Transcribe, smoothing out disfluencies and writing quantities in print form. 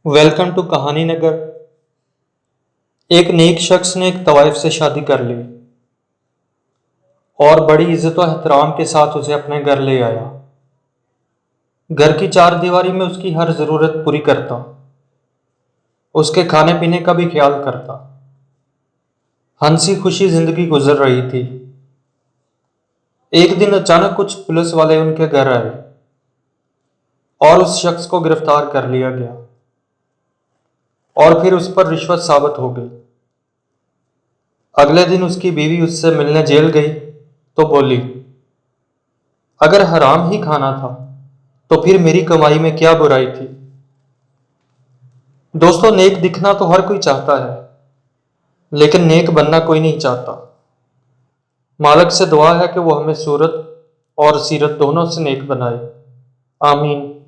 Welcome to कहानी नगर। एक नेक शख्स ने एक तवाइफ से शादी कर ली और बड़ी इज्जत और एहतराम के साथ उसे अपने घर ले आया। घर की चार दीवारी में उसकी हर जरूरत पूरी करता, उसके खाने पीने का भी ख्याल करता। हंसी खुशी जिंदगी गुजर रही थी। एक दिन अचानक कुछ पुलिस वाले उनके घर आए और उस शख्स को गिरफ्तार कर लिया गया और फिर उस पर रिश्वत साबित हो गई। अगले दिन उसकी बीवी उससे मिलने जेल गई तो बोली, अगर हराम ही खाना था तो फिर मेरी कमाई में क्या बुराई थी। दोस्तों, नेक दिखना तो हर कोई चाहता है, लेकिन नेक बनना कोई नहीं चाहता। मालिक से दुआ है कि वो हमें सूरत और सीरत दोनों से नेक बनाए। आमीन।